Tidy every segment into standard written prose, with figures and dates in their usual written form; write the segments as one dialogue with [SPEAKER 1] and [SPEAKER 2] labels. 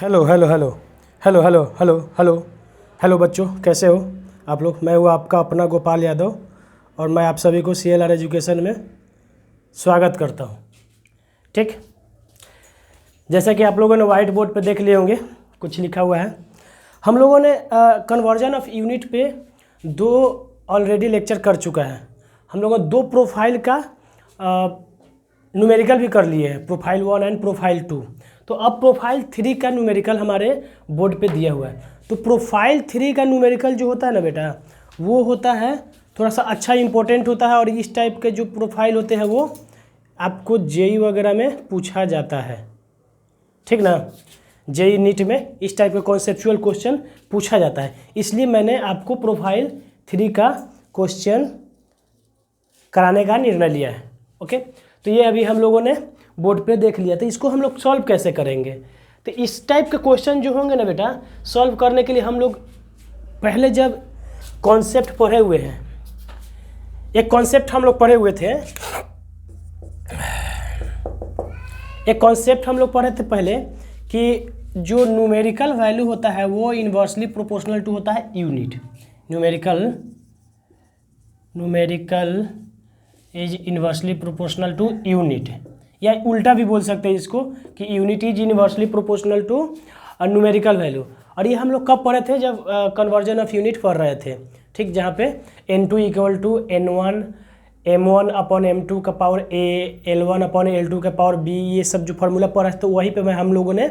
[SPEAKER 1] Hello hello hello hello hello hello hello hello बच्चों, कैसे हो आप लोग। मैं हूँ आपका अपना गोपाल यादव और मैं आप सभी को CLR एजुकेशन में स्वागत करता हूँ। ठीक, जैसा कि आप लोगों ने वाइट बोर्ड पे देख लिए होंगे, कुछ लिखा हुआ है। हम लोगों ने कन्वर्जन ऑफ यूनिट पे 2 ऑलरेडी लेक्चर कर चुका है। हम लोगों ने 2 प्रोफाइल का न्यूमेरिकल भी कर लिए हैं, प्रोफाइल 1 एंड प्रोफाइल 2। तो अब प्रोफाइल 3 का न्यूमेरिकल हमारे बोर्ड पे दिया हुआ है। तो प्रोफाइल 3 का न्यूमेरिकल जो होता है ना बेटा, वो होता है थोड़ा सा अच्छा इंपॉर्टेंट होता है। और इस टाइप के जो प्रोफाइल होते हैं वो आपको JEE वगैरह में पूछा जाता है, ठीक ना। JEE नीट में इस टाइप का कॉन्सेप्चुअल क्वेश्चन पूछा जाता है, इसलिए मैंने आपको प्रोफाइल 3 का क्वेश्चन कराने का निर्णय लिया है। ओके, तो ये अभी हम लोगों ने बोर्ड पे देख लिया। तो इसको हम लोग सॉल्व कैसे करेंगे। तो इस टाइप के क्वेश्चन जो होंगे ना बेटा, सॉल्व करने के लिए हम लोग पहले जब कॉन्सेप्ट पढ़े हुए हैं, एक कॉन्सेप्ट हम लोग पढ़े हुए थे, एक कॉन्सेप्ट हम लोग पढ़े थे पहले कि जो न्यूमेरिकल वैल्यू होता है वो इन्वर्सली प्रोपोर्शनल टू होता है unit. Numerical is inversely proportional to unit, या उल्टा भी बोल सकते हैं इसको कि unit is inversely proportional to numerical value. और ये हम लोग कब पढ़े थे, जब कन्वर्जन ऑफ यूनिट पढ़ रहे थे, ठीक, जहाँ पे N2 equal to N1 M1 upon M2 का power A, L1 upon L2 का पावर B, ये सब जो फार्मूला पढ़ा था, तो वहीं पे हम लोगों ने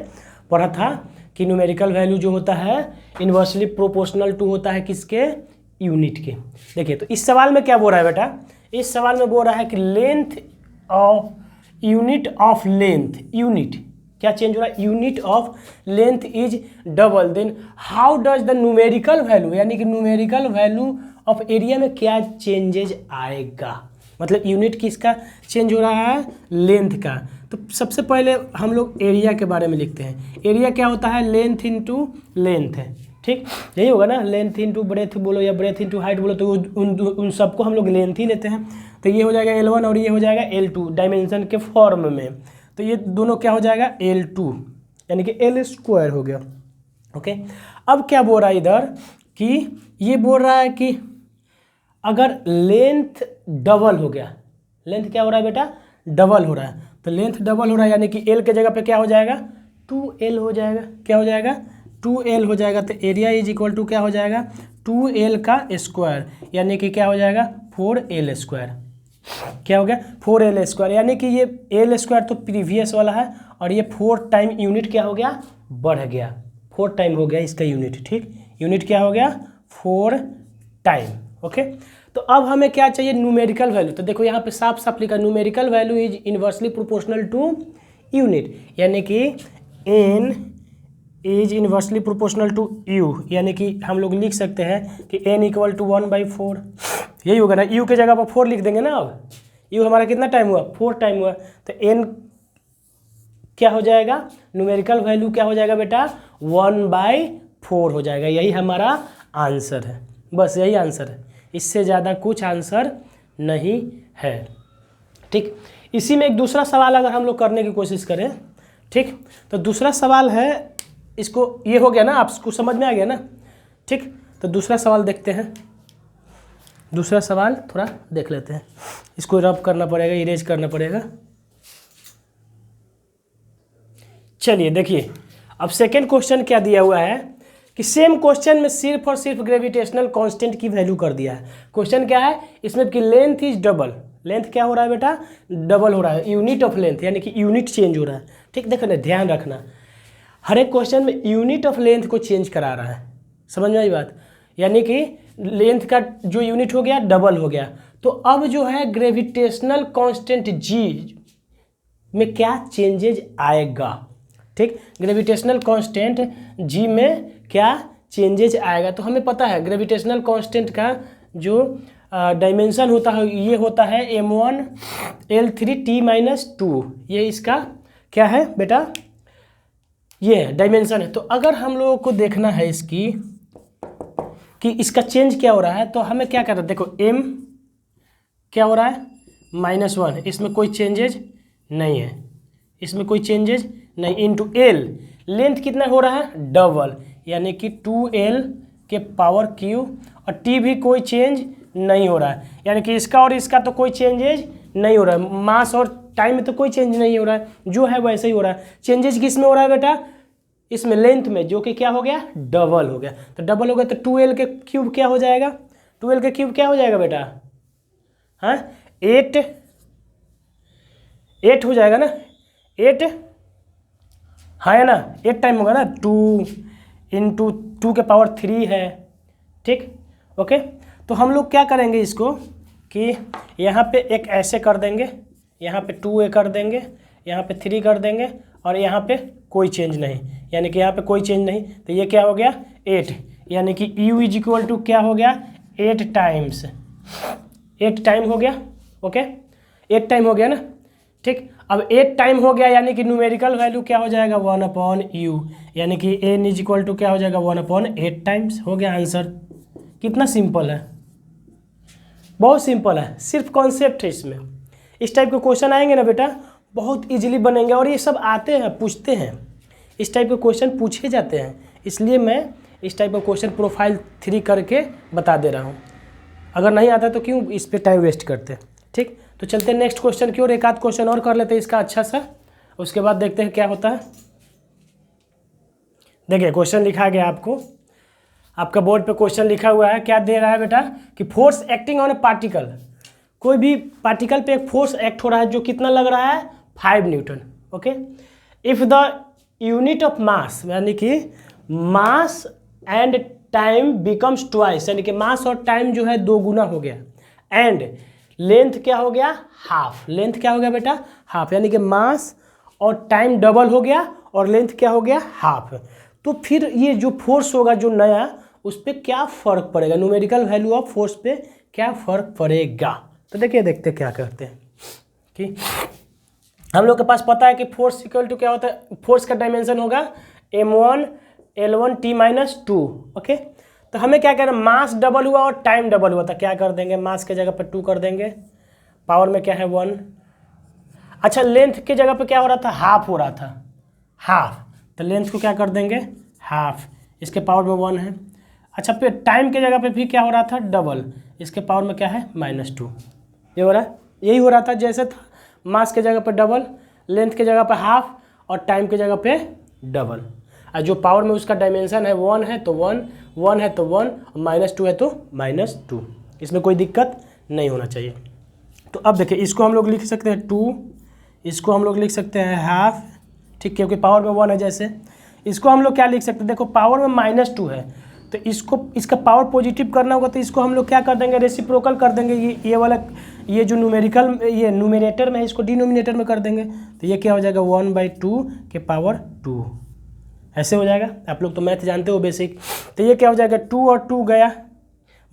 [SPEAKER 1] पढ़ा था कि न्यूमेरिकल वैल्यू जो होता है इन्वर्सली प्रोपोर्शनल टू होता है किसके, यूनिट के। देखिए, तो इस सवाल में क्या बोल रहा है बेटा, इस सवाल में बोल रहा है कि length of unit of length, unit क्या चेंज हो रहा है, unit of length is double, then how does the numerical value, यानी कि न्यूमेरिकल वैल्यू ऑफ एरिया में क्या चेंजेज आएगा। मतलब यूनिट किसका चेंज हो रहा है, लेंथ का। तो सबसे पहले हम लोग एरिया के बारे में लिखते हैं। एरिया क्या होता है, लेंथ इंटू लेंथ है, ठीक, यही होगा ना। लेंथ इंटू ब्रेथ बोलो या ब्रेथ इंटू हाइट बोलो, तो उन सबको हम लोग लेंथ ही लेते हैं। तो ये हो जाएगा L1 और ये हो जाएगा L2 डायमेंशन के फॉर्म में। तो ये दोनों क्या हो जाएगा, L2 यानी कि L स्क्वायर हो गया। ओके, अब क्या बोल रहा है इधर कि ये बोल रहा है कि अगर लेंथ डबल हो गया, लेंथ क्या हो रहा है बेटा, डबल हो रहा है। तो लेंथ डबल हो रहा है यानी कि L के जगह पे क्या हो जाएगा, 2L हो जाएगा। क्या हो जाएगा, 2L हो जाएगा। तो एरिया इज इक्वल टू क्या हो जाएगा, 2L का स्क्वायर, यानी कि क्या हो जाएगा, 4L स्क्वायर। क्या हो गया, 4L स्क्वायर, यानी कि ये L स्क्वायर तो प्रीवियस वाला है और ये 4 टाइम यूनिट क्या हो गया, बढ़ गया, 4 टाइम हो गया इसका यूनिट। ठीक, यूनिट क्या हो गया, 4 टाइम। ओके, तो अब हमें क्या चाहिए, न्यूमेरिकल वैल्यू। तो देखो यहाँ पे साफ साफ लिखा, numerical value is inversely proportional to unit, यानी कि n is inversely proportional to u, यानी कि हम लोग लिख सकते हैं कि n इक्वल टू 1/4, यही होगा ना। u के जगह पर 4 लिख देंगे ना। अब u हमारा कितना टाइम हुआ, 4 टाइम हुआ। तो n क्या हो जाएगा, न्यूमेरिकल वैल्यू क्या हो जाएगा बेटा, 1/4 हो जाएगा। यही हमारा आंसर है, बस यही आंसर है, इससे ज़्यादा कुछ आंसर नहीं है। ठीक, इसी में एक दूसरा सवाल अगर हम लोग करने की कोशिश करें, ठीक, तो दूसरा सवाल है, इसको ये हो गया ना, आपको समझ में आ गया ना। ठीक, तो दूसरा सवाल देखते हैं। दूसरा सवाल थोड़ा देख लेते हैं, इसको रब करना पड़ेगा, इरेज करना पड़ेगा। चलिए देखिए, अब सेकेंड क्वेश्चन क्या दिया हुआ है कि सेम क्वेश्चन में सिर्फ और सिर्फ ग्रेविटेशनल कांस्टेंट की वैल्यू कर दिया है। क्वेश्चन क्या है इसमें कि लेंथ इज डबल, लेंथ क्या हो रहा है बेटा, डबल हो रहा है, यूनिट ऑफ लेंथ, यानी कि यूनिट चेंज हो रहा है। ठीक, देखो ना, ध्यान रखना, हर एक क्वेश्चन में यूनिट ऑफ लेंथ को चेंज करा रहा है, समझ में आई बात। यानी कि लेंथ का जो यूनिट हो गया डबल हो गया। तो अब जो है ग्रेविटेशनल कांस्टेंट जी में क्या चेंजेज आएगा। ठीक, ग्रेविटेशनल कांस्टेंट जी में क्या चेंजेज आएगा। तो हमें पता है ग्रेविटेशनल कांस्टेंट का जो डायमेंशन होता है ये होता है m1 L3 T-2, ये इसका क्या है बेटा, ये डायमेंशन है। तो अगर हम लोगों को देखना है इसकी कि इसका चेंज क्या हो रहा है, तो हमें क्या करना है, देखो m क्या हो रहा है, -1, इसमें कोई चेंजेज नहीं है, इसमें कोई चेंजेज नहीं, इंटू L, लेंथ कितना हो रहा है, डबल, यानी कि 2l के पावर क्यू, और t भी कोई चेंज नहीं हो रहा है, यानी कि इसका और इसका तो कोई चेंजेज नहीं हो रहा है, मास और टाइम में तो कोई चेंज नहीं हो रहा है, जो है वैसे ही हो रहा है। चेंजेज किस में हो रहा है बेटा, इसमें लेंथ में, जो कि क्या हो गया, डबल हो गया। तो डबल हो गया तो 2l के क्यूब क्या हो जाएगा, 2l के क्यूब क्या हो जाएगा बेटा, हाँ 8 हो जाएगा ना, 8 है ना, 8 टाइम होगा ना, 2 इंटू 2 के पावर 3 है, ठीक, ओके। तो हम लोग क्या करेंगे इसको कि यहाँ पे एक ऐसे कर देंगे, यहाँ पे 2a कर देंगे, यहाँ पे 3 कर देंगे, और यहाँ पे कोई चेंज नहीं, यानी कि यहाँ पे कोई चेंज नहीं, तो ये क्या हो गया 8, यानी कि u इज इक्वल टू क्या हो गया 8 टाइम्स, 8 टाइम हो गया, ओके, 8 टाइम हो गया ना, ठीक। अब 8 टाइम हो गया, यानी कि न्यूमेरिकल वैल्यू क्या हो जाएगा 1/u, यानी कि n इज इक्वल टू क्या हो जाएगा 1/8 टाइम्स, हो गया आंसर। कितना सिंपल है, बहुत सिंपल है, सिर्फ कॉन्सेप्ट है इसमें। इस टाइप के क्वेश्चन आएंगे ना बेटा, बहुत इजीली बनेंगे, और ये सब आते हैं, पूछते हैं, इस टाइप के क्वेश्चन पूछे जाते हैं, इसलिए मैं इस टाइप का क्वेश्चन प्रोफाइल 3 करके बता दे रहा हूँ। अगर नहीं आता तो क्यों इस पर टाइम वेस्ट करते, ठीक। तो चलते हैं नेक्स्ट क्वेश्चन की ओर, एक आध क्वेश्चन और कर लेते हैं इसका अच्छा सा, उसके बाद देखते हैं क्या होता है। देखिए क्वेश्चन लिखा गया आपको, आपका बोर्ड पे क्वेश्चन लिखा हुआ है, क्या दे रहा है बेटा कि force acting on A particle, कोई भी पार्टिकल पे एक फोर्स एक्ट हो रहा है जो कितना लग रहा है 5 Newton, okay. If the unit of mass, यानी कि mass and time becomes twice, यानी कि मास और टाइम जो है 2 गुना हो गया, एंड लेंथ क्या हो गया हाफ, लेंथ क्या हो गया बेटा हाफ, यानी कि मास और टाइम डबल हो गया और लेंथ क्या हो गया हाफ। तो फिर ये जो फोर्स होगा जो नया, उस पर क्या फ़र्क पड़ेगा, न्यूमेरिकल वैल्यू ऑफ फोर्स पे क्या फ़र्क पड़ेगा। तो देखिए देखते क्या करते हैं कि हम लोग के पास पता है कि फोर्स इक्वल टू क्या होता है, फोर्स का डायमेंशन होगा m1 L1 T-2, ओके। तो हमें क्या करना, मास डबल हुआ और टाइम डबल हुआ था, क्या कर देंगे, मास के जगह पर 2 कर देंगे, पावर में क्या है 1। अच्छा लेंथ के जगह पे क्या हो रहा था, हाफ हो रहा था, हाफ, तो लेंथ को क्या कर देंगे हाफ, इसके पावर में 1 है। अच्छा फिर टाइम के जगह पे भी क्या हो रहा था डबल, इसके पावर में क्या है -2, ये हो रहा है, यही हो रहा था जैसे था, मास के जगह पे डबल, लेंथ के जगह पे हाफ, और टाइम के जगह पे डबल, और जो पावर में उसका डायमेंशन है 1 है तो 1, 1 है तो 1, -2 है तो -2, इसमें कोई दिक्कत नहीं होना चाहिए। तो अब देखिए इसको हम लोग लिख सकते हैं 2, इसको हम लोग लिख सकते हैं हाफ, ठीक, क्योंकि पावर में 1 है। जैसे इसको हम लोग क्या लिख सकते हैं, देखो पावर में -2 है, तो इसको इसका पावर पॉजिटिव करना होगा, तो इसको हम लोग क्या कर देंगे रेसिप्रोकल कर देंगे, ये वाला, ये जो न्यूमेरिकल, ये न्यूमरेटर में है, इसको डिनोमिनेटर में कर देंगे, तो ये क्या हो जाएगा 1/2 के पावर 2, ऐसे हो जाएगा। आप लोग तो मैथ जानते हो बेसिक। तो ये क्या हो जाएगा 2 और 2 गया,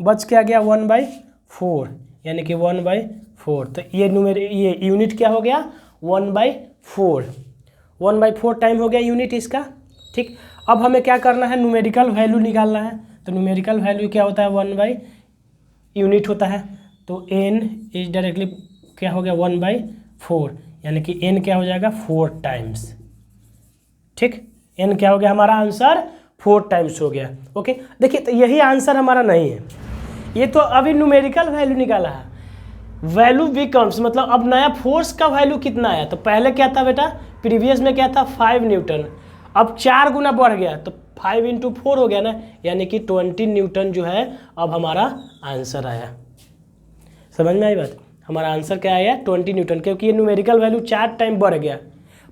[SPEAKER 1] बच क्या गया 1/4, यानी कि 1/4। तो ये यूनिट क्या हो गया 1/4, 1/4 टाइम हो गया यूनिट इसका, ठीक। अब हमें क्या करना है, न्यूमेरिकल वैल्यू निकालना है। तो न्यूमेरिकल वैल्यू क्या होता है 1 यूनिट होता है, तो n इज डायरेक्टली क्या हो गया 1/4, यानी कि n क्या हो जाएगा 4 टाइम्स, ठीक। n क्या हो गया, हमारा आंसर 4 टाइम्स हो गया, ओके। देखिए तो यही आंसर हमारा नहीं है, ये तो अभी न्यूमेरिकल वैल्यू निकाला है, वैल्यू बिकम्स मतलब अब नया फोर्स का वैल्यू कितना आया। तो पहले क्या था बेटा, प्रीवियस में क्या था 5 न्यूटन, अब 4 गुना बढ़ गया, तो 5 × 4 हो गया ना, यानी कि 20 न्यूटन जो है अब हमारा आंसर आया। समझ में आई बात, हमारा आंसर क्या आया 20 न्यूटन, क्योंकि ये न्यूमेरिकल वैल्यू 4 टाइम बढ़ गया।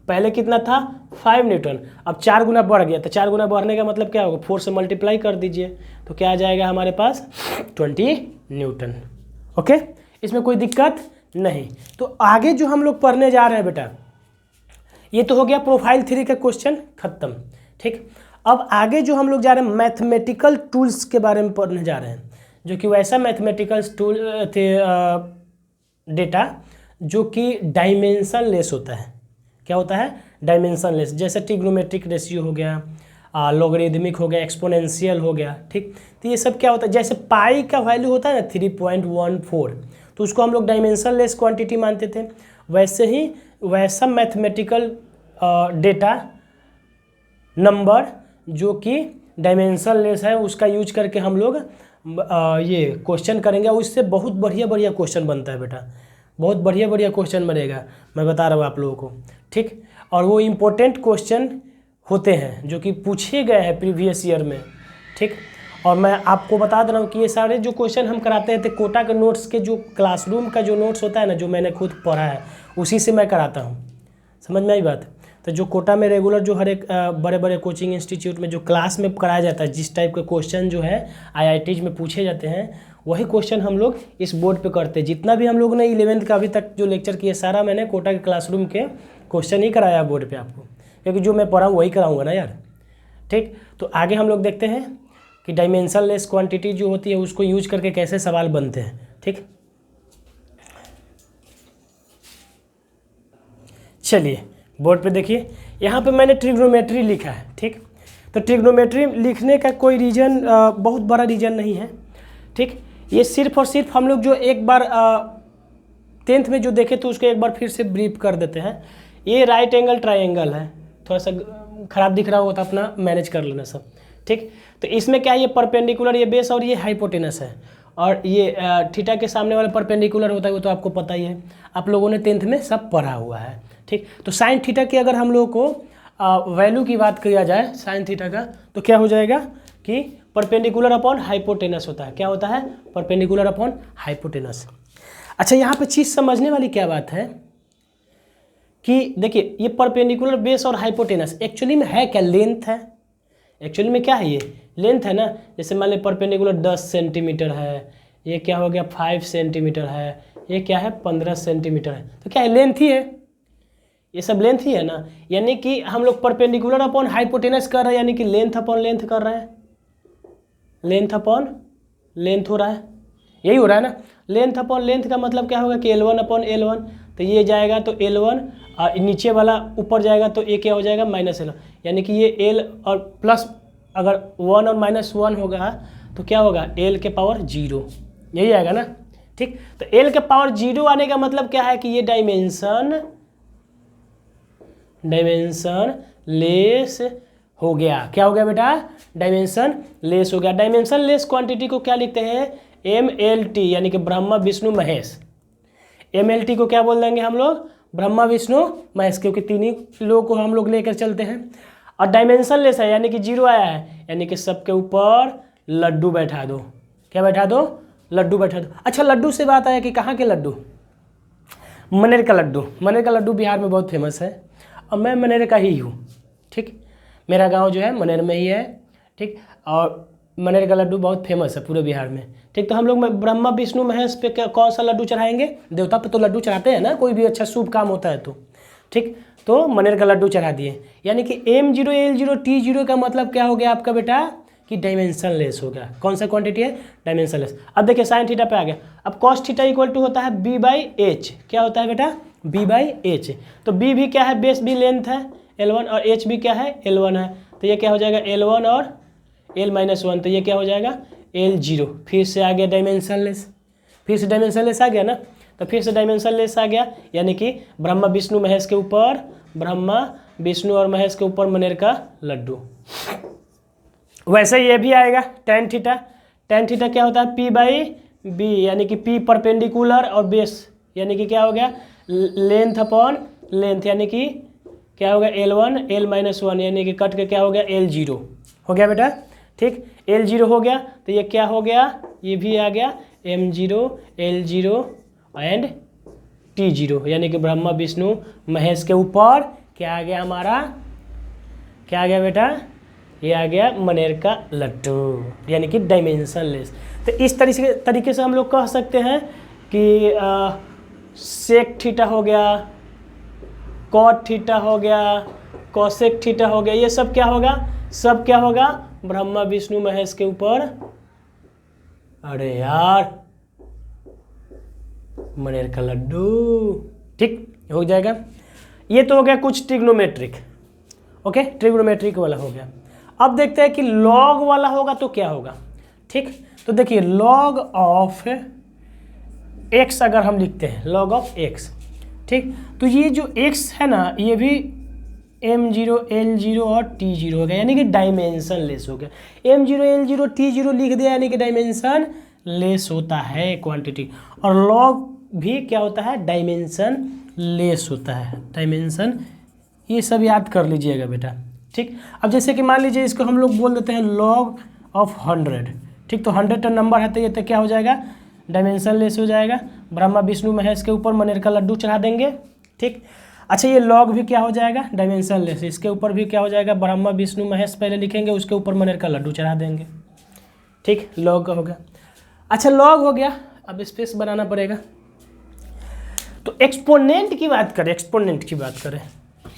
[SPEAKER 1] पहले कितना था 5 न्यूटन, अब 4 गुना बढ़ गया, तो 4 गुना बढ़ने का मतलब क्या होगा 4 से मल्टीप्लाई कर दीजिए, तो क्या आ जाएगा हमारे पास 20 न्यूटन, ओके। इसमें कोई दिक्कत नहीं। तो आगे जो हम लोग पढ़ने जा रहे हैं बेटा, ये तो हो गया प्रोफाइल 3 का क्वेश्चन खत्म, ठीक। अब आगे जो हम लोग जा रहे हैं मैथमेटिकल टूल्स के बारे में पढ़ने जा रहे हैं, जो कि वैसा मैथमेटिकल टूल थे डेटा जो कि डायमेंशन लेस होता है। क्या होता है डायमेंशन लेस, जैसे ट्रिग्नोमेट्रिक रेशियो हो गया, लॉगरिदमिक हो गया, एक्सपोनेंशियल हो गया, ठीक। तो ये सब क्या होता है, जैसे पाई का वैल्यू होता है ना 3.14, तो उसको हम लोग डायमेंशन लेस क्वांटिटी मानते थे। वैसे ही वैसा मैथमेटिकल डेटा नंबर जो कि डायमेंशनलेस है उसका यूज करके हम लोग ये क्वेश्चन करेंगे और इससे बहुत बढ़िया बढ़िया क्वेश्चन बनता है बेटा, बहुत बढ़िया बढ़िया क्वेश्चन बनेगा, मैं बता रहा हूँ आप लोगों को, ठीक। और वो इम्पोर्टेंट क्वेश्चन होते हैं जो कि पूछे गए हैं प्रीवियस ईयर में, ठीक। और मैं आपको बता दे रहा हूँ कि ये सारे जो क्वेश्चन हम कराते थे कोटा के नोट्स के, जो क्लासरूम का जो नोट्स होता है ना, जो मैंने खुद पढ़ा है उसी से मैं कराता हूँ, समझ में आई बात। तो जो कोटा में रेगुलर जो हर एक बड़े बड़े कोचिंग इंस्टीट्यूट में जो क्लास में कराया जाता है, जिस टाइप के क्वेश्चन जो है IITs में पूछे जाते हैं, वही क्वेश्चन हम लोग इस बोर्ड पे करते हैं। जितना भी हम लोग ने 11th का अभी तक जो लेक्चर किया सारा मैंने कोटा के क्लासरूम के क्वेश्चन ही कराया बोर्ड पे आपको, क्योंकि जो मैं पढ़ाऊँ वही कराऊँगा ना यार, ठीक। तो आगे हम लोग देखते हैं कि डायमेंशनलेस क्वांटिटी जो होती है उसको यूज करके कैसे सवाल बनते हैं, ठीक। चलिए बोर्ड पे देखिए, यहाँ पे मैंने ट्रिग्नोमेट्री लिखा है, ठीक। तो ट्रिग्नोमेट्री लिखने का कोई रीज़न बहुत बड़ा रीज़न नहीं है, ठीक। ये सिर्फ और सिर्फ हम लोग जो एक बार 10th में जो देखे तो उसको एक बार फिर से ब्रीफ कर देते हैं। ये राइट एंगल ट्राइंगल है, थोड़ा सा ख़राब दिख रहा हो तो अपना मैनेज कर लेना सब, ठीक। तो इसमें क्या है, ये परपेंडिकुलर, ये बेस और ये हाइपोटेनस है, और ये थीटा के सामने वाला परपेंडिकुलर होता है, वो तो आपको पता ही है, आप लोगों ने 10th में सब पढ़ा हुआ है, ठीक। तो साइन थीटा की अगर हम लोगों को वैल्यू की बात किया जाए साइन थीटा का, तो क्या हो जाएगा कि परपेंडिकुलर अपॉन हाइपोटेनस होता है। क्या होता है? Perpendicular upon hypotenuse. अच्छा, यहाँ पे चीज़ समझने वाली क्या बात है कि देखिए ये परपेंडिकुलर बेस और हाइपोटेनस एक्चुअली में है क्या? लेंथ है। एक्चुअली में क्या है? ये लेंथ है ना। जैसे मान लीजिए परपेंडिकुलर 10 सेंटीमीटर है, ये क्या हो गया 5 सेंटीमीटर है, ये क्या है 15 सेंटीमीटर है, तो क्या है? लेंथ ही है, ये सब लेंथ ही है ना। यानी कि हम लोग परपेंडिकुलर अपॉन हाइपोटेनस कर रहे हैं, यानी कि लेंथ अपॉन लेंथ कर रहे हैं, लेंथ अपॉन लेंथ हो रहा है, यही हो रहा है ना। लेंथ अपॉन लेंथ का मतलब क्या होगा कि L1 अपॉन L1, तो ये जाएगा तो L1 और नीचे वाला ऊपर जाएगा तो ये क्या हो जाएगा -L1, यानी कि ये L और प्लस अगर 1 और -1 होगा तो क्या होगा L के पावर 0, यही आएगा ना। ठीक, तो L के पावर 0 आने का मतलब क्या है कि ये डायमेंशन लेस हो गया। क्या हो गया बेटा? डायमेंशन लेस हो गया। डायमेंशन लेस क्वांटिटी को क्या लिखते हैं? MLT, यानी कि ब्रह्मा विष्णु महेश। MLT को क्या बोल देंगे हम लोग? ब्रह्मा विष्णु महेश, क्योंकि तीनों लोग को हम लोग लेकर चलते हैं। और डायमेंशन लेस है यानी कि 0 आया है, यानी कि सबके ऊपर लड्डू बैठा दो। क्या बैठा दो? लड्डू बैठा दो। अच्छा, लड्डू से बात आया कि कहाँ के लड्डू? मनेर का लड्डू। मनेर का लड्डू बिहार में बहुत फेमस है और मैं मनेर का ही हूँ। ठीक, मेरा गांव जो है मनेर में ही है। ठीक, और मनेर का लड्डू बहुत फेमस है पूरे बिहार में। ठीक, तो हम लोग ब्रह्मा विष्णु महेश पे कौन सा लड्डू चढ़ाएंगे? देवता पे तो लड्डू चढ़ाते हैं ना, कोई भी अच्छा शुभ काम होता है तो। ठीक, तो मनेर का लड्डू चढ़ा दिए, यानी कि M0 L0 T0 का मतलब क्या हो गया आपका बेटा? कि डायमेंशन लेस हो गया। कौन सा क्वांटिटी है? Dimension less. अब देखिए साइन थीटा पे आ गया। अब कॉस थीटा इक्वल टू होता है B/H। क्या होता है बेटा? B/H। तो B भी क्या है? बेस भी लेंथ है L1, और H भी क्या है? L1 है। तो ये क्या हो जाएगा? L1 और L-1, तो ये क्या हो जाएगा? L0। फिर से आ गया डायमेंशन लेस, फिर से डायमेंशन लेस आ गया ना। तो फिर से डायमेंशन लेस आ गया, यानी कि ब्रह्मा विष्णु महेश के ऊपर, ब्रह्मा विष्णु और महेश के ऊपर मनेर का लड्डू। वैसे ये भी आएगा tan थीटा। tan थीटा क्या होता है? P/B, यानी कि P परपेंडिकुलर और बेस, यानी कि क्या हो गया? लेंथ अपॉन लेंथ, यानी कि क्या हो गया? L1 L-1, यानी कि कट के क्या हो गया? L0 हो गया बेटा। ठीक, L0 हो गया, तो ये क्या हो गया? ये भी आ गया M0 L0 एंड T0, यानी कि ब्रह्मा विष्णु महेश के ऊपर क्या आ गया हमारा? क्या आ गया बेटा? ये आ गया मनेर का लड्डू, यानी कि डायमेंशन लेस। तो इस तरीके से हम लोग कह सकते हैं कि सेक थीटा हो गया, कॉट थीटा हो गया, कॉसेक थीटा हो गया, ये सब क्या होगा? सब क्या होगा? ब्रह्मा विष्णु महेश के ऊपर, अरे यार, मनेर का लड्डू। ठीक, हो जाएगा। ये तो हो गया कुछ ट्रिग्नोमेट्रिक। ओके, ट्रिग्नोमेट्रिक वाला हो गया। अब देखते हैं कि लॉग वाला होगा तो क्या होगा। ठीक, तो देखिए लॉग ऑफ x अगर हम लिखते हैं, लॉग ऑफ x, ठीक, तो ये जो x है ना, ये भी M0 L0 और T0 हो गया, यानी कि डायमेंशन लेस हो गया। M0 L0 T0 लिख दिया, यानी कि डायमेंशन लेस होता है क्वांटिटी। और लॉग भी क्या होता है, डायमेंशन लेस होता है, डायमेंशन, ये सब याद कर लीजिएगा बेटा। ठीक, अब जैसे कि मान लीजिए इसको हम लोग बोल देते हैं लॉग ऑफ 100। ठीक, तो 100 का नंबर है तो ये तो क्या हो जाएगा, डायमेंशन लेस हो जाएगा। ब्रह्मा विष्णु महेश के ऊपर मनेर का लड्डू चढ़ा देंगे। ठीक, अच्छा ये लॉग भी क्या हो जाएगा, डायमेंशन लेस। इसके ऊपर भी क्या हो जाएगा, ब्रह्मा विष्णु महेश पहले लिखेंगे, उसके ऊपर मनेर का लड्डू चढ़ा देंगे। ठीक, लॉग हो गया। अच्छा लॉग हो गया, अब स्पेस बनाना पड़ेगा। तो एक्सपोनेंट की बात करें, एक्सपोनेंट की बात करें,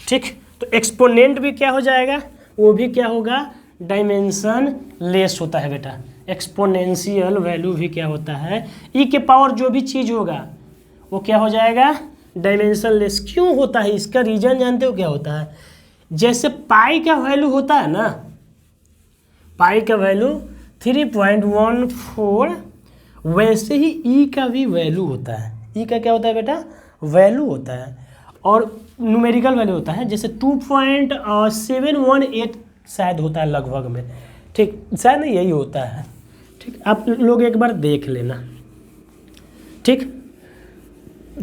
[SPEAKER 1] ठीक, तो एक्सपोनेंट भी क्या हो जाएगा, वो भी क्या होगा, डायमेंशन लेस होता है बेटा। एक्सपोनेंशियल वैल्यू भी क्या होता है, ई के पावर जो भी चीज़ होगा वो क्या हो जाएगा, डायमेंशन लेस। क्यों होता है, इसका रीजन जानते हो क्या होता है, जैसे पाई का वैल्यू होता है ना, पाई का वैल्यू 3.14, वैसे ही ई का भी वैल्यू होता है। ई का क्या होता है बेटा, वैल्यू होता है, और न्यूमेरिकल वैल्यू होता है, जैसे 2.718 शायद होता है लगभग में। ठीक, शायद नहीं, यही होता है। ठीक, आप लोग एक बार देख लेना। ठीक,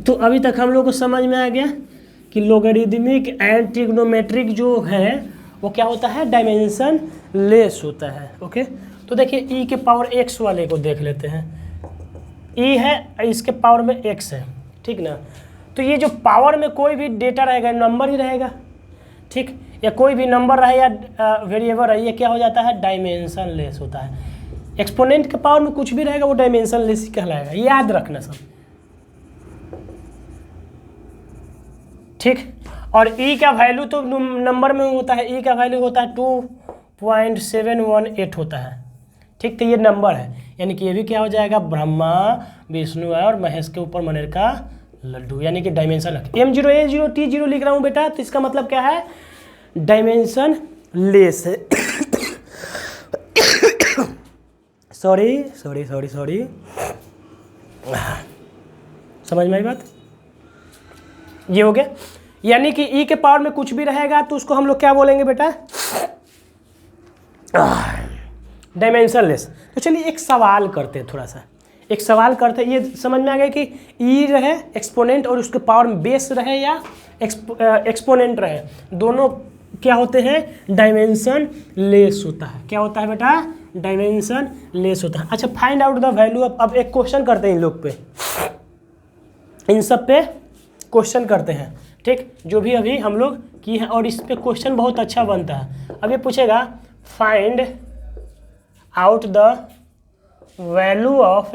[SPEAKER 1] तो अभी तक हम लोग को समझ में आ गया कि लोगरिदमिक एंड ट्रिग्नोमेट्रिक जो है वो क्या होता है, डायमेंशन लेस होता है। ओके, तो देखिए ई के पावर एक्स वाले को देख लेते हैं। ई है, इसके पावर में एक्स है, ठीक ना, तो ये जो पावर में कोई भी डेटा रहेगा, नंबर ही रहेगा। ठीक, या कोई भी नंबर रहे या वेरिएबल रहे, ये क्या हो जाता है, डायमेंशन लेस होता है। एक्सपोनेंट के पावर में कुछ भी रहेगा वो डायमेंशन लेस ही कहलाएगा, याद रखना सब। ठीक, और ई का वैल्यू तो नंबर में होता है, ई का वैल्यू होता है 2.718 होता है। ठीक, तो ये नंबर है, यानी कि ये भी क्या हो जाएगा, ब्रह्मा विष्णु और महेश के ऊपर मनेर का लड्डू, यानी कि डायमेंशन। M0 L0 T0 लिख रहा हूँ बेटा, तो इसका मतलब क्या है, डायमेंशन लेस है। सॉरी, समझ में आई बात, ये हो गया। यानी कि ई के पावर में कुछ भी रहेगा तो उसको हम लोग क्या बोलेंगे बेटा, डायमेंशन लेस। तो चलिए एक सवाल करते हैं, थोड़ा सा एक सवाल करते हैं। ये समझ में आ गया कि ई रहे एक्सपोनेंट और उसके पावर में बेस रहे या एक्सपोनेंट रहे, दोनों क्या होते हैं, डायमेंशन लेस होता है। क्या होता है बेटा, डायमेंशन लेस होता है। अच्छा, फाइंड आउट द वैल्यू। अब एक क्वेश्चन करते हैं इन लोग पे, इन सब पे क्वेश्चन करते हैं। ठीक, जो भी अभी हम लोग की है, और इस पे क्वेश्चन बहुत अच्छा बनता है। अब ये पूछेगा find out the value of,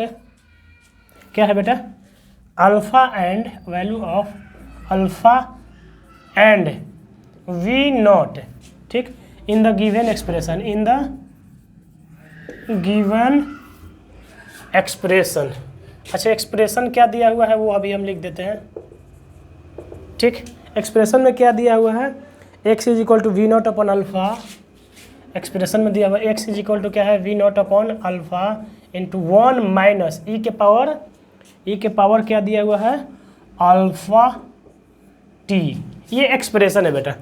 [SPEAKER 1] क्या है बेटा, alpha and value of alpha and V nought. ठीक, in the given expression, in the given expression. अच्छा, एक्सप्रेशन क्या दिया हुआ है वो अभी हम लिख देते हैं। ठीक, एक्सप्रेशन में क्या दिया हुआ है, x is equal to V not upon alpha. Expression में दिया हुआ है x इज इक्वल टू क्या है, V not upon alpha into 1 minus E के पावर क्या दिया हुआ है, अल्फा टी। ये एक्सप्रेशन है बेटा,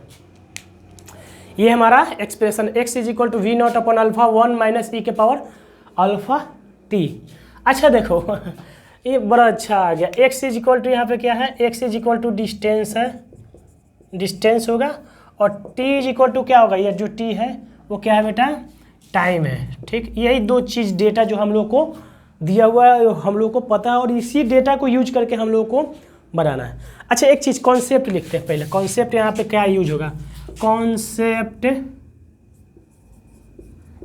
[SPEAKER 1] ये हमारा expression x is equal to V not upon alpha 1 minus E के पावर अल्फा टी। अच्छा देखो, ये बड़ा अच्छा आ गया। x इज इक्वल टू यहाँ पे क्या है, x is equal to distance है, डिस्टेंस होगा, और t इज इक्वल टू क्या होगा, ये जो t है वो क्या है बेटा, टाइम है। ठीक, यही दो चीज़ डेटा जो हम लोग को दिया हुआ है, हम लोग को पता है, और इसी डेटा को यूज करके हम लोग को बनाना है। अच्छा, एक चीज़ कॉन्सेप्ट लिखते हैं पहले। कॉन्सेप्ट यहाँ पे क्या यूज होगा, कॉन्सेप्ट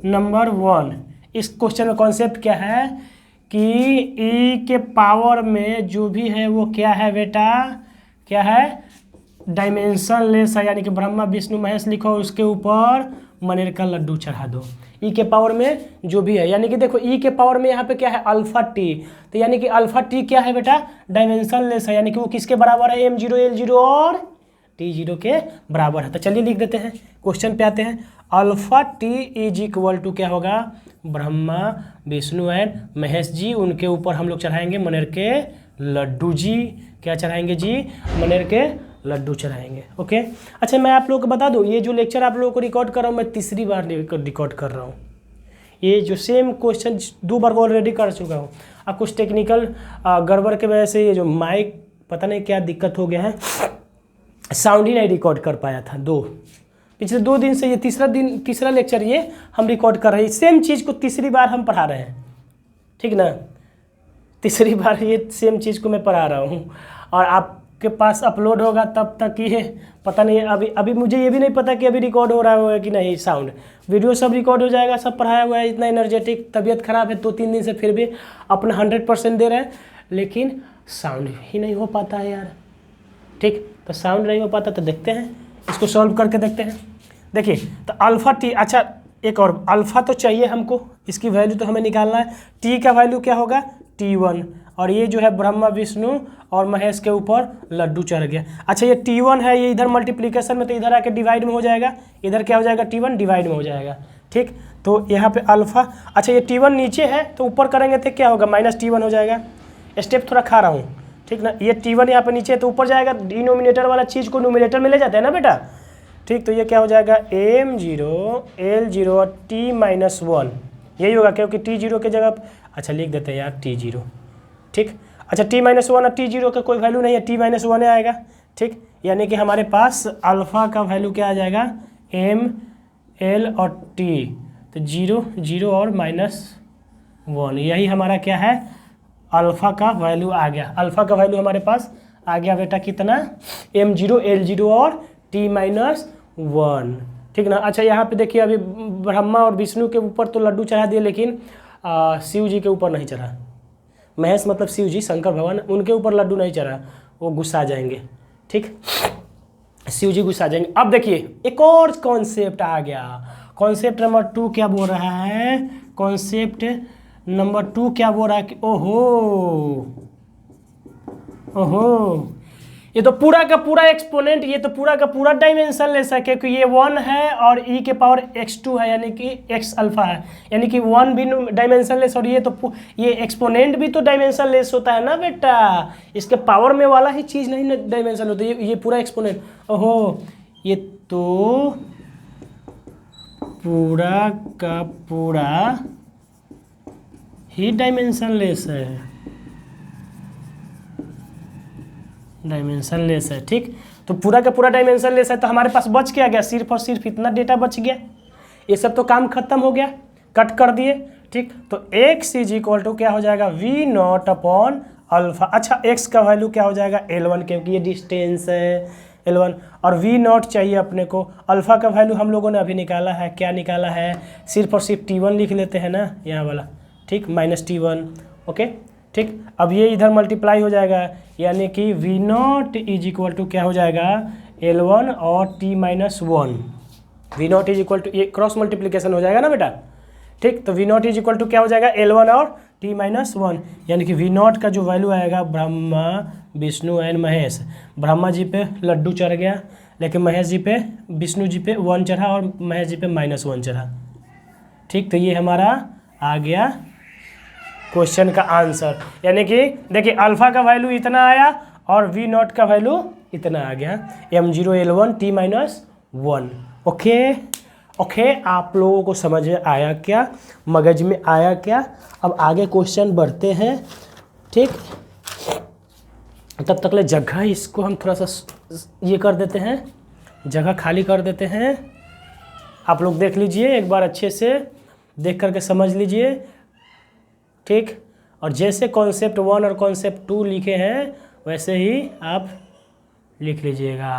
[SPEAKER 1] नंबर 1। इस क्वेश्चन में कॉन्सेप्ट क्या है कि ई के पावर में जो भी है वो क्या है बेटा, क्या है, डायमेंशन लेस है, यानी कि ब्रह्मा विष्णु महेश लिखो, उसके ऊपर मनेर का लड्डू चढ़ा दो। ई के पावर में जो भी है, यानी कि देखो ई के पावर में यहाँ पे क्या है, अल्फा टी, तो यानी कि अल्फा टी क्या है बेटा, डायमेंशन लेस है, यानी कि वो किसके बराबर है, M0 L0 और T0 के बराबर है। तो चलिए लिख देते हैं, क्वेश्चन पे आते हैं। Alpha T is equal to क्या होगा, ब्रह्मा विष्णु एंड महेश जी, उनके ऊपर हम लोग चढ़ाएंगे मनेर के लड्डू जी। क्या चढ़ाएंगे जी, मनेर के लड्डू चढ़ाएंगे। ओके, अच्छा मैं आप लोगों को बता दूं, ये जो लेक्चर आप लोगों को रिकॉर्ड कर रहा हूँ मैं तीसरी बार रिकॉर्ड कर रहा हूँ। ये जो सेम क्वेश्चन 2 बार ऑलरेडी कर चुका हूँ। अब कुछ टेक्निकल गड़बड़ के वजह से ये जो माइक पता नहीं क्या दिक्कत हो गया है, साउंड ही नहीं रिकॉर्ड कर पाया था। पिछले 2 दिन से ये तीसरा लेक्चर ये हम रिकॉर्ड कर रहे हैं। सेम चीज़ को तीसरी बार हम पढ़ा रहे हैं, ठीक ना। तीसरी बार ये सेम चीज़ को मैं पढ़ा रहा हूँ और आपके पास अपलोड होगा तब तक ये पता नहीं। अभी मुझे ये भी नहीं पता कि अभी रिकॉर्ड हो रहा होगा कि नहीं। साउंड वीडियो सब रिकॉर्ड हो जाएगा, सब पढ़ाया हुआ है। इतना एनर्जेटिक, तबीयत ख़राब है 2-3 दिन से, फिर भी अपना 100% दे रहे हैं, लेकिन साउंड ही नहीं हो पाता है यार। ठीक, तो साउंड नहीं हो पाता तो देखते हैं, इसको सॉल्व करके देखते हैं। देखिए तो अल्फ़ा टी, अच्छा एक और अल्फ़ा तो चाहिए हमको, इसकी वैल्यू तो हमें निकालना है। टी का वैल्यू क्या होगा T1, और ये जो है ब्रह्मा विष्णु और महेश के ऊपर लड्डू चढ़ गया। अच्छा ये T1 है, ये इधर मल्टीप्लिकेशन में तो इधर आके डिवाइड में हो जाएगा, इधर क्या हो जाएगा T1 डिवाइड में हो जाएगा। ठीक, तो यहाँ पे अल्फ़ा, अच्छा ये T1 नीचे है तो ऊपर करेंगे तो क्या होगा, -T1 हो जाएगा। स्टेप थोड़ा खा रहा हूँ, ठीक ना। ये T1 यहाँ पे नीचे है तो ऊपर जाएगा, डिनोमिनेटर वाला चीज़ को नोमिनेटर में ले जाते हैं ना बेटा। ठीक, तो ये क्या हो जाएगा M0 L0 और T-1 यही होगा, क्योंकि T0 के जगह, अच्छा लिख देते हैं यार T0। ठीक, अच्छा T-1 और T0 का कोई वैल्यू नहीं है, T-1 आएगा। ठीक, यानी कि हमारे पास अल्फ़ा का वैल्यू क्या आ जाएगा, M L और T, तो 0 0 और -1, यही हमारा क्या है, अल्फ़ा का वैल्यू आ गया। अल्फ़ा का वैल्यू हमारे पास आ गया बेटा कितना, M0 L0 और T-1। ठीक ना। अच्छा यहाँ पे देखिए, अभी ब्रह्मा और विष्णु के ऊपर तो लड्डू चढ़ा दिए, लेकिन शिव जी के ऊपर नहीं चढ़ा। महेश मतलब शिव जी, शंकर भगवान, उनके ऊपर लड्डू नहीं चढ़ा, वो गुस्सा जाएंगे। ठीक, शिव जी गुस्सा जाएंगे। अब देखिए एक और कॉन्सेप्ट आ गया। कॉन्सेप्ट नंबर 2 क्या बोल रहा है, कॉन्सेप्ट नंबर 2 क्या बोल रहा है कि ओहो ये तो पूरा का पूरा एक्सपोनेंट, ये तो पूरा का पूरा डायमेंशन लेस है, क्योंकि ये 1 है और e के पावर x2 है, यानी कि x अल्फा है, यानी कि 1 भी डायमेंशन लेस, और ये एक्सपोनेंट भी तो डायमेंशन लेस होता है ना बेटा। इसके पावर में वाला ही चीज़ नहीं डायमेंशन होता, ये पूरा एक्सपोनेंट। ओहो, ये तो पूरा का पूरा ही डायमेंशन लेस है, डायमेंशन लेस है। ठीक, तो पूरा का पूरा डायमेंशन लेस है, तो हमारे पास बच क्या गया, सिर्फ और सिर्फ इतना डेटा बच गया। ये सब तो काम खत्म हो गया, कट कर दिए। ठीक, तो x = क्या हो जाएगा, V0 अपॉन अल्फ़ा। अच्छा x का वैल्यू क्या हो जाएगा, L1, क्योंकि ये डिस्टेंस है L1, और V0 चाहिए अपने को। अल्फ़ा का वैल्यू हम लोगों ने अभी निकाला है, क्या निकाला है, सिर्फ और सिर्फ T1 लिख लेते हैं ना यहाँ वाला। ठीक, -T1। ओके, ठीक, अब ये इधर मल्टीप्लाई हो जाएगा, यानी कि V0 = क्या हो जाएगा, L1 और T-1। V0 ये क्रॉस मल्टीप्लिकेशन हो जाएगा ना बेटा। ठीक, तो V0 क्या हो जाएगा, L1 और T-1, यानी कि V0 का जो वैल्यू आएगा, ब्रह्मा विष्णु एंड महेश। ब्रह्मा जी पे लड्डू चढ़ गया, लेकिन महेश जी पे, विष्णु जी पे 1 चढ़ा और महेश जी पे -1 चढ़ा। ठीक, तो ये हमारा आ गया क्वेश्चन का आंसर। यानी कि देखिए अल्फ़ा का वैल्यू इतना आया और V0 का वैल्यू इतना आ गया, M0 L1 T-1। ओके, आप लोगों को समझ में आया क्या, मगज में आया क्या। अब आगे क्वेश्चन बढ़ते हैं। ठीक, तब तक ले जगह इसको हम थोड़ा सा ये कर देते हैं, जगह खाली कर देते हैं। आप लोग देख लीजिए एक बार, अच्छे से देख करके समझ लीजिए। ठीक, और जैसे कॉन्सेप्ट 1 और कॉन्सेप्ट 2 लिखे हैं वैसे ही आप लिख लीजिएगा।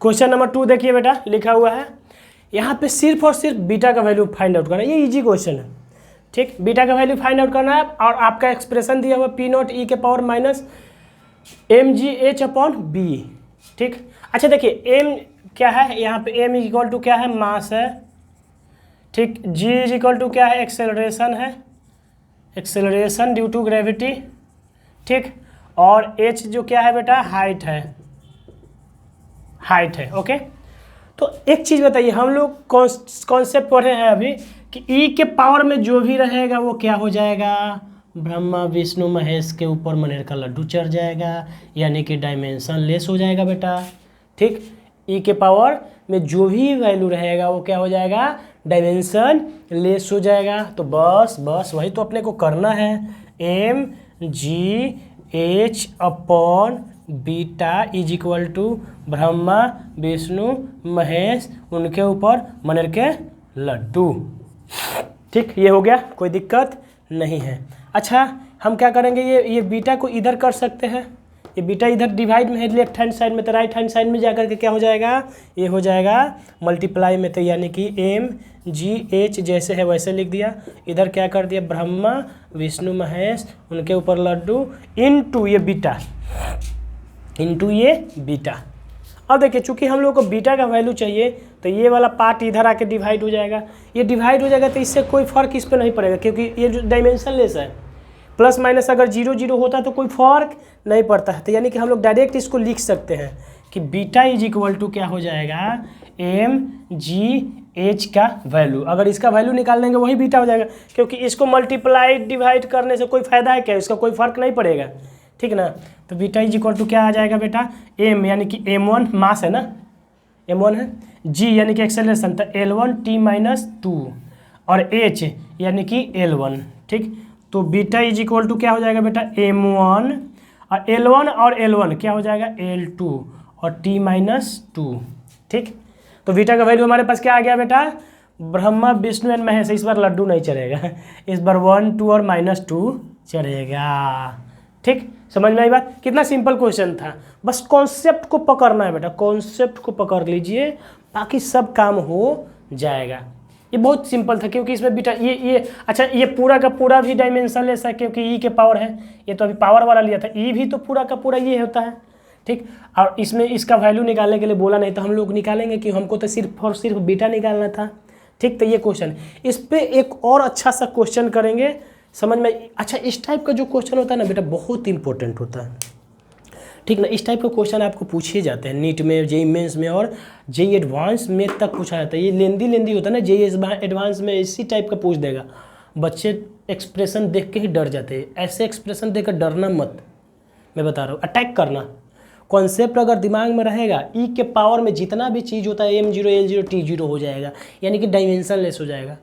[SPEAKER 1] क्वेश्चन नंबर 2 देखिए बेटा, लिखा हुआ है यहाँ पे सिर्फ और सिर्फ बीटा का वैल्यू फाइंड आउट करना है। ये इजी क्वेश्चन है। ठीक, बीटा का वैल्यू फाइंड आउट करना है, और आपका एक्सप्रेशन दिया हुआ P0 e के पावर -mgh अपॉन b। ठीक, अच्छा देखिए m क्या है, यहाँ पे m = क्या है, मास है। ठीक, g = क्या है, एक्सेलरेशन है, एक्सेलरेशन ड्यू टू ग्रेविटी। ठीक, और h जो क्या है बेटा, हाइट है, हाइट है। ओके, तो एक चीज़ बताइए, हम लोग कॉन्सेप्ट पढ़े हैं अभी कि e के पावर में जो भी रहेगा वो क्या हो जाएगा, ब्रह्मा विष्णु महेश के ऊपर मनेर का लड्डू चढ़ जाएगा, यानी कि डायमेंशन लेस हो जाएगा बेटा। ठीक, ई के पावर में जो भी वैल्यू रहेगा वो क्या हो जाएगा, डायमेंशन लेस हो जाएगा। तो बस वही तो अपने को करना है, M G H upon beta is equal to Brahma Vishnu Mahesh उनके ऊपर मनेर के लड्डू। ठीक, ये हो गया, कोई दिक्कत नहीं है। अच्छा, हम क्या करेंगे, ये बीटा को इधर कर सकते हैं, ये बीटा इधर डिवाइड में है लेफ्ट हैंड साइड में, तो राइट हैंड साइड में जाकर के क्या हो जाएगा, ये हो जाएगा मल्टीप्लाई में, तो यानी कि एम जी एच जैसे है वैसे लिख दिया, इधर क्या कर दिया ब्रह्मा विष्णु महेश उनके ऊपर लड्डू इनटू ये बीटा, इनटू ये बीटा। अब देखिए चूंकि हम लोग को बीटा का वैल्यू चाहिए तो ये वाला पार्ट इधर आके डिवाइड हो जाएगा, ये डिवाइड हो जाएगा तो इससे कोई फर्क इस पर नहीं पड़ेगा, क्योंकि ये जो डायमेंशन लेस है, प्लस माइनस अगर 0 0 होता तो कोई फर्क नहीं पड़ता है। तो यानी कि हम लोग डायरेक्ट इसको लिख सकते हैं कि बीटा इज इक्वल टू क्या हो जाएगा, एम जी एच का वैल्यू, अगर इसका वैल्यू निकाल देंगे वही बीटा हो जाएगा, क्योंकि इसको मल्टीप्लाई डिवाइड करने से कोई फायदा है क्या, इसका कोई फर्क नहीं पड़ेगा। ठीक ना, तो बीटा इज इक्वल टू क्या आ जाएगा बेटा, एम यानी कि m1 मास है ना, m1 है, जी यानी कि एक्सेलरेशन, तो L1 t-2 और h यानी कि L1। ठीक, तो बीटा इज इक्वल टू क्या हो जाएगा बेटा, m1 और L1 और L1 क्या हो जाएगा, L2 और t-2। ठीक, तो बीटा का वैल्यू हमारे पास क्या आ गया बेटा, ब्रह्मा विष्णु एंड महेश, इस बार लड्डू नहीं चढ़ेगा, इस बार 1 2 और -2 चढ़ेगा। ठीक, समझ में आई बात, कितना सिंपल क्वेश्चन था, बस कॉन्सेप्ट को पकड़ना है बेटा, कॉन्सेप्ट को पकड़ लीजिए, बाकी सब काम हो जाएगा। ये बहुत सिंपल था, क्योंकि इसमें बीटा ये अच्छा, ये पूरा का पूरा भी डायमेंशन लेस है, क्योंकि ई के पावर है, ये तो अभी पावर वाला लिया था, ई भी तो पूरा का पूरा ये होता है। ठीक, और इसमें इसका वैल्यू निकालने के लिए बोला नहीं, तो हम लोग निकालेंगे कि हमको तो सिर्फ और सिर्फ बीटा निकालना था। ठीक, तो ये क्वेश्चन, इस पर एक और अच्छा सा क्वेश्चन करेंगे, समझ में। अच्छा, इस टाइप का जो क्वेश्चन होता है ना बेटा बहुत इंपॉर्टेंट होता है। ठीक ना, इस टाइप का क्वेश्चन आपको पूछे जाते हैं नीट में, जेईई मेंस में और जेईई एडवांस में तक पूछा जाता है। ये लेंदी होता है ना, जेईई एडवांस में इसी टाइप का पूछ देगा, बच्चे एक्सप्रेशन देख के ही डर जाते हैं, ऐसे एक्सप्रेशन देख कर डरना मत, मैं बता रहा हूँ, अटैक करना। कॉन्सेप्ट अगर दिमाग में रहेगा, ई के पावर में जितना भी चीज़ होता है m0 l0 t0 हो जाएगा, यानी कि डायमेंशन लेस हो जाएगा।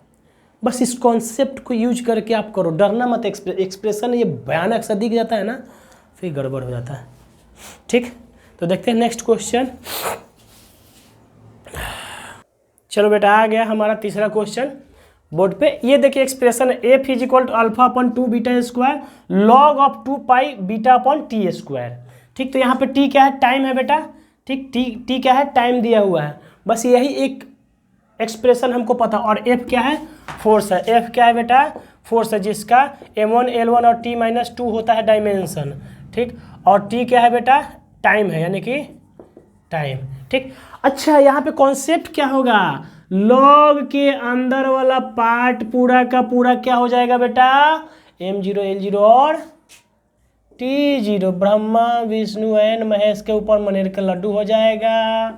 [SPEAKER 1] बस इस कॉन्सेप्ट को यूज करके आप करो, डरना मत। एक्सप्रेशन ये भयानक सा दिख जाता है ना, फिर गड़बड़ हो जाता है। ठीक, तो देखते हैं नेक्स्ट क्वेश्चन। चलो बेटा, आ गया हमारा तीसरा क्वेश्चन बोर्ड पे। ये देखिए expression F is equal to alpha upon 2 beta square log of 2 pi beta upon T square. ठीक, तो यहाँ पे टी क्या है, टाइम है बेटा। ठीक, टी क्या है, टाइम दिया हुआ है, बस यही एक एक्सप्रेशन हमको पता। और एफ क्या है, फोर्स है। एफ क्या है बेटा, फोर्स है, जिसका m1 l1 और t-2 होता है डायमेंशन। ठीक, और t क्या है बेटा, टाइम है, यानी कि टाइम। ठीक, अच्छा यहाँ पे कॉन्सेप्ट क्या होगा, लॉग के अंदर वाला पार्ट पूरा का पूरा क्या हो जाएगा बेटा, m0 l0 और t0, ब्रह्मा विष्णु एंड महेश के ऊपर मनेर का लड्डू हो जाएगा।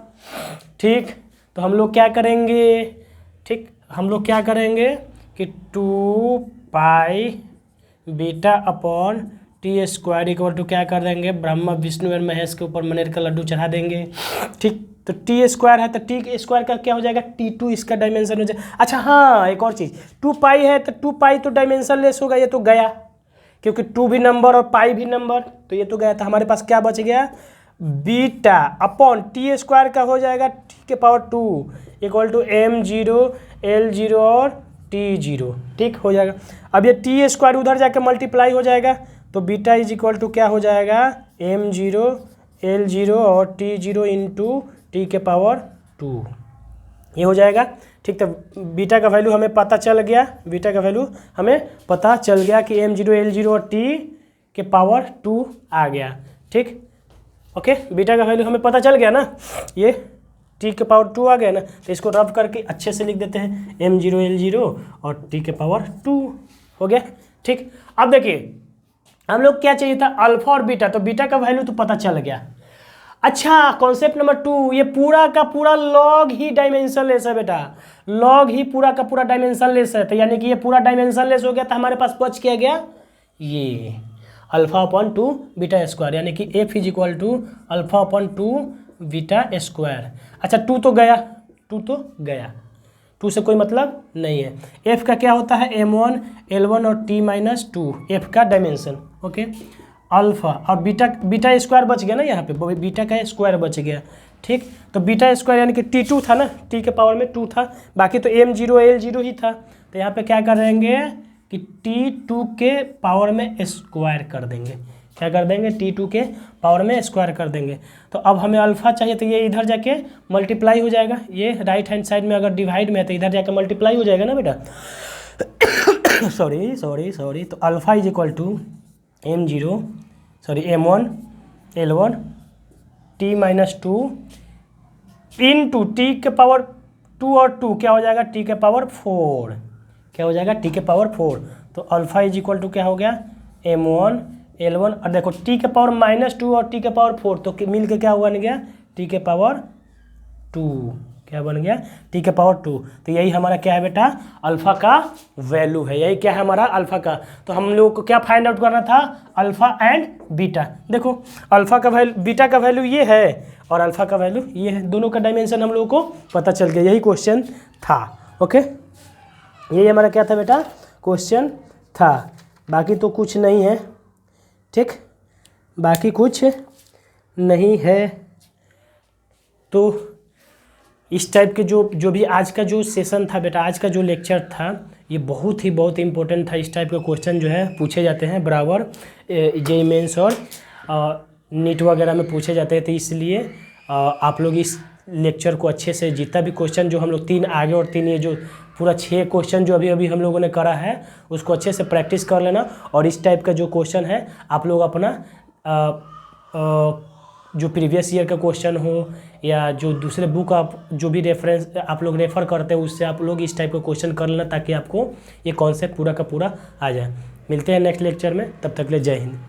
[SPEAKER 1] ठीक, तो हम लोग क्या करेंगे, ठीक, हम लोग क्या करेंगे कि 2 pi beta upon T square equal to क्या कर देंगे, ब्रह्मा विष्णु एंड महेश के ऊपर मनेर का लड्डू चढ़ा देंगे। ठीक, तो टी स्क्वायर है तो टी स्क्वायर का क्या हो जाएगा, t2, इसका डायमेंशन हो जाएगा। अच्छा हाँ, एक और चीज़, 2 पाई है तो 2 पाई तो डायमेंशन लेस होगा, ये तो गया, क्योंकि 2 भी नंबर और पाई भी नंबर, तो ये तो गया। तो हमारे पास क्या बच गया, बीटा अपॉन टी स्क्वायर का हो जाएगा टी के power 2 equal to m0 l0 और t0। ठीक हो जाएगा। अब ये टी स्क्वायर उधर जाके मल्टीप्लाई हो जाएगा, तो बीटा इज इक्वल टू क्या हो जाएगा, m0 l0 और t0 इंटू टी के पावर 2, ये हो जाएगा। ठीक, तो बीटा का वैल्यू हमें पता चल गया, बीटा का वैल्यू हमें पता चल गया कि m0 l0 और t के पावर 2 आ गया। ठीक, ओके, बीटा का वैल्यू हमें पता चल गया ना, ये t के पावर 2 आ गया ना, तो इसको रब करके अच्छे से लिख देते हैं, m0 l0 और t के पावर 2 हो गया। ठीक, अब देखिए हम लोग क्या चाहिए था, अल्फा और बीटा, तो बीटा का वैल्यू तो पता चल गया। अच्छा, कॉन्सेप्ट नंबर 2, ये पूरा का पूरा लॉग ही डायमेंशन लेस है बेटा, लॉग ही पूरा का पूरा डायमेंशन लेस है, तो यानी कि ये पूरा डायमेंशन लेस हो गया, तो हमारे पास बच क्या गया, ये अल्फ़ा अपॉन 2 बीटा स्क्वायर, यानी कि F is equal to alpha upon 2 beta square. अच्छा 2 तो गया, 2 तो गया, 2 से कोई मतलब नहीं है। एफ का क्या होता है, m1 l1 और t-2 एफ का डायमेंशन। ओके, अल्फ़ा और बीटा स्क्वायर बच गया ना, यहाँ पे बीटा का स्क्वायर बच गया। ठीक, तो बीटा स्क्वायर यानी कि t2 था ना, t के पावर में 2 था, बाकी तो m0 l0 ही था। तो यहाँ पे क्या कर देंगे कि t2 के पावर में स्क्वायर कर देंगे। क्या कर देंगे, t2 के पावर में स्क्वायर कर देंगे। तो अब हमें अल्फ़ा चाहिए, तो ये इधर जाके मल्टीप्लाई हो जाएगा, ये राइट हैंड साइड में अगर डिवाइड में है तो इधर जाके मल्टीप्लाई हो जाएगा ना बेटा। सॉरी तो alpha is equal to m1 l1 t-2 into T के पावर 2 और 2 क्या हो जाएगा, टी के पावर 4, क्या हो जाएगा, टी के पावर 4। तो अल्फ़ा इज इक्वल टू क्या हो गया, m1 l1 और देखो टी के पावर -2 और टी के पावर 4, तो मिल के क्या बन गया, टी के पावर 2, क्या बन गया, टी के पावर 2। तो यही हमारा क्या है बेटा, अल्फ़ा का वैल्यू है, यही क्या है हमारा अल्फ़ा का। तो हम लोग को क्या फाइंड आउट करना था, अल्फ़ा एंड बीटा। देखो अल्फ़ा का वैल्यू, बीटा का वैल्यू ये है और अल्फ़ा का वैल्यू ये है, दोनों का डायमेंशन हम लोगों को पता चल गया, यही क्वेश्चन था। ओके, यही हमारा क्या था बेटा, क्वेश्चन था, बाकी तो कुछ नहीं है। ठीक, बाकी कुछ नहीं है। तो इस टाइप के जो भी आज का जो सेशन था बेटा, आज का जो लेक्चर था, ये बहुत ही इम्पोर्टेंट था। इस टाइप के क्वेश्चन जो है पूछे जाते हैं बराबर, जेईई मेंस और नीट वगैरह में पूछे जाते हैं। तो इसलिए आप लोग इस लेक्चर को अच्छे से, जितना भी क्वेश्चन जो हम लोग 3 आगे और 3 ये जो पूरा 6 क्वेश्चन जो अभी हम लोगों ने करा है, उसको अच्छे से प्रैक्टिस कर लेना। और इस टाइप का जो क्वेश्चन है आप लोग अपना जो प्रीवियस ईयर का क्वेश्चन हो या जो दूसरे बुक आप जो भी रेफरेंस आप लोग रेफ़र करते हैं, उससे आप लोग इस टाइप का क्वेश्चन कर लेना, ताकि आपको ये कॉन्सेप्ट पूरा का पूरा आ जाए। मिलते हैं नेक्स्ट लेक्चर में, तब तक के लिए जय हिंद।